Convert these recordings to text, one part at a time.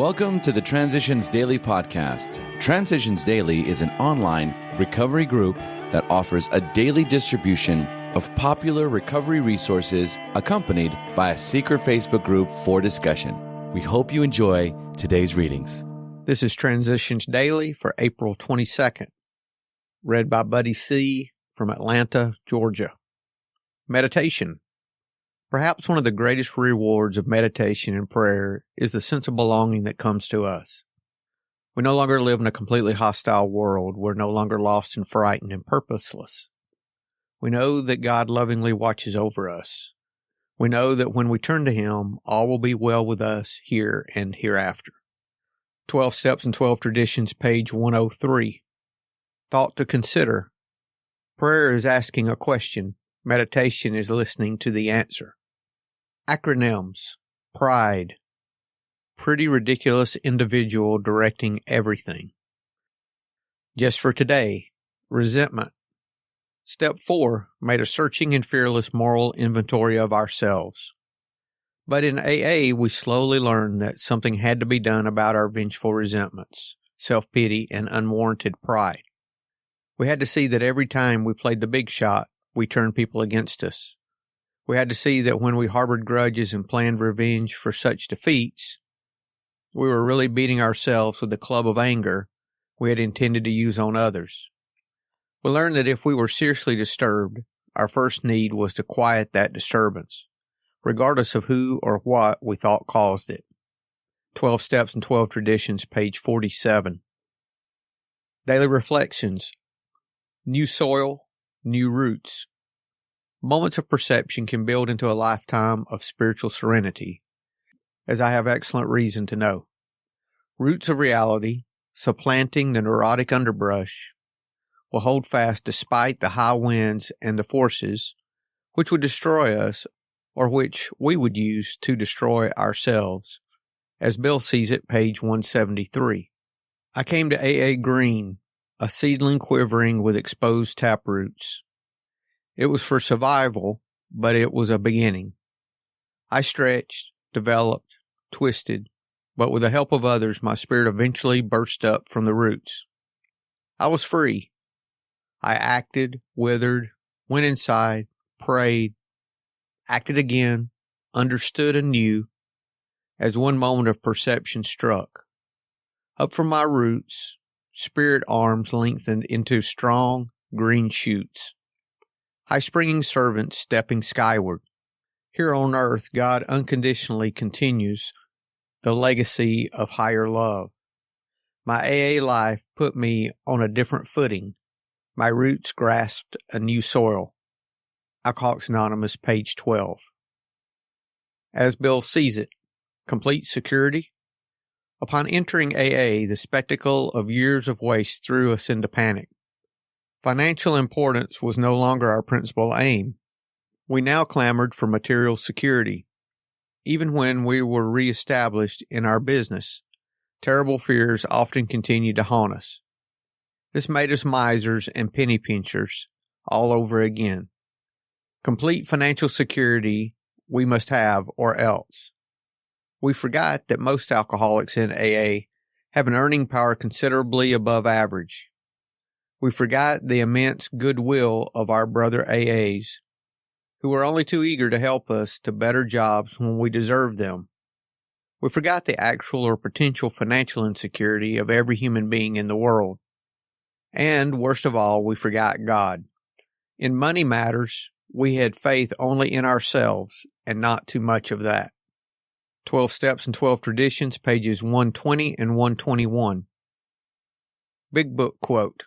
Welcome to the Transitions Daily podcast. Transitions Daily is an online recovery group that offers a daily distribution of popular recovery resources accompanied by a secret Facebook group for discussion. We hope you enjoy today's readings. This is Transitions Daily for April 22nd, read by Buddy C. from Atlanta, Georgia. Meditation. Perhaps one of the greatest rewards of meditation and prayer is the sense of belonging that comes to us. We no longer live in a completely hostile world. We're no longer lost and frightened and purposeless. We know that God lovingly watches over us. We know that when we turn to Him, all will be well with us here and hereafter. 12 Steps and 12 Traditions, page 103. Thought to consider. Prayer is asking a question. Meditation is listening to the answer. Acronyms. Pride. Pretty ridiculous individual directing everything. Just for today. Resentment. Step 4. Made a searching and fearless moral inventory of ourselves. But in AA, we slowly learned that something had to be done about our vengeful resentments, self-pity, and unwarranted pride. We had to see that every time we played the big shot, we turned people against us. We had to see that when we harbored grudges and planned revenge for such defeats, we were really beating ourselves with the club of anger we had intended to use on others. We learned that if we were seriously disturbed, our first need was to quiet that disturbance, regardless of who or what we thought caused it. 12 Steps and 12 Traditions, page 47. Daily Reflections. New soil, new roots. Moments of perception can build into a lifetime of spiritual serenity, as I have excellent reason to know. Roots of reality, supplanting the neurotic underbrush, will hold fast despite the high winds and the forces which would destroy us or which we would use to destroy ourselves, as Bill sees it, page 173. I came to AA green, a seedling quivering with exposed taproots. It was for survival, but it was a beginning. I stretched, developed, twisted, but with the help of others, my spirit eventually burst up from the roots. I was free. I acted, withered, went inside, prayed, acted again, understood anew, as one moment of perception struck. Up from my roots, spirit arms lengthened into strong green shoots. High-springing servants stepping skyward. Here on earth, God unconditionally continues the legacy of higher love. My AA life put me on a different footing. My roots grasped a new soil. Alcoholics Anonymous, page 12. As Bill sees it, complete security. Upon entering AA, the spectacle of years of waste threw us into panic. Financial importance was no longer our principal aim. We now clamored for material security. Even when we were reestablished in our business, terrible fears often continued to haunt us. This made us misers and penny pinchers all over again. Complete financial security we must have, or else. We forgot that most alcoholics in AA have an earning power considerably above average. We forgot the immense goodwill of our brother AAs, who were only too eager to help us to better jobs when we deserved them. We forgot the actual or potential financial insecurity of every human being in the world. And, worst of all, we forgot God. In money matters, we had faith only in ourselves, and not too much of that. 12 Steps and 12 Traditions, pages 120 and 121. Big Book quote.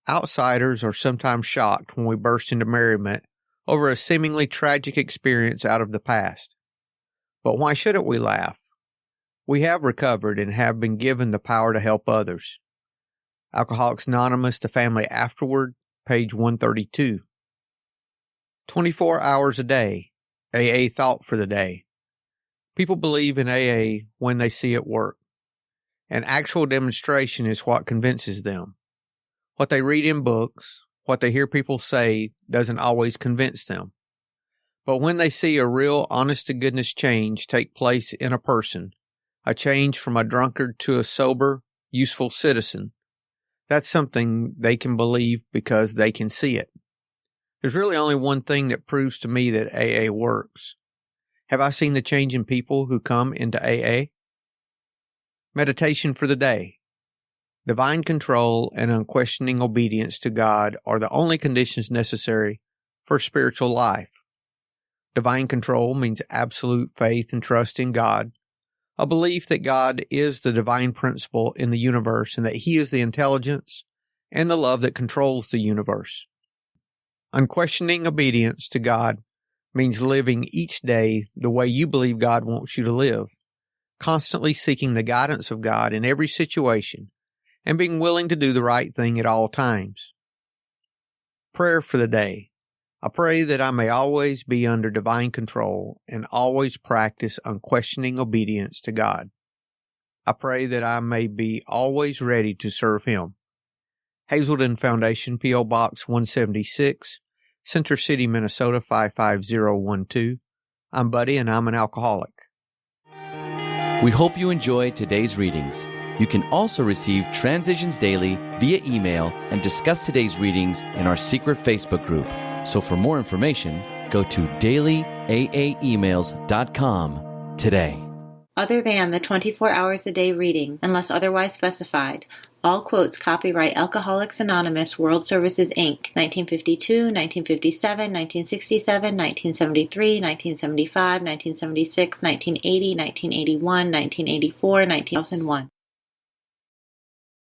Outsiders are sometimes shocked when we burst into merriment over a seemingly tragic experience out of the past. But why shouldn't we laugh? We have recovered and have been given the power to help others. Alcoholics Anonymous, The Family Afterward, page 132. 24 hours a day. AA thought for the day. People believe in AA when they see it work. An actual demonstration is what convinces them. What they read in books, what they hear people say doesn't always convince them. But when they see a real honest-to-goodness change take place in a person, a change from a drunkard to a sober, useful citizen. That's something they can believe because they can see it. There's really only one thing that proves to me that AA works. Have I seen the change in people who come into AA? Meditation for the day. Divine control and unquestioning obedience to God are the only conditions necessary for spiritual life. Divine control means absolute faith and trust in God, a belief that God is the divine principle in the universe and that He is the intelligence and the love that controls the universe. Unquestioning obedience to God means living each day the way you believe God wants you to live, constantly seeking the guidance of God in every situation, and being willing to do the right thing at all times. Prayer for the day. I pray that I may always be under divine control and always practice unquestioning obedience to God. I pray that I may be always ready to serve Him. Hazelden Foundation, P.O. Box 176, Center City, Minnesota 55012. I'm Buddy and I'm an alcoholic. We hope you enjoyed today's readings. You can also receive Transitions Daily via email and discuss today's readings in our secret Facebook group. So for more information, go to dailyaaemails.com today. Other than the 24 hours a day reading, unless otherwise specified, all quotes copyright Alcoholics Anonymous World Services, Inc., 1952, 1957, 1967, 1973, 1975, 1976, 1980, 1981, 1984, 2001.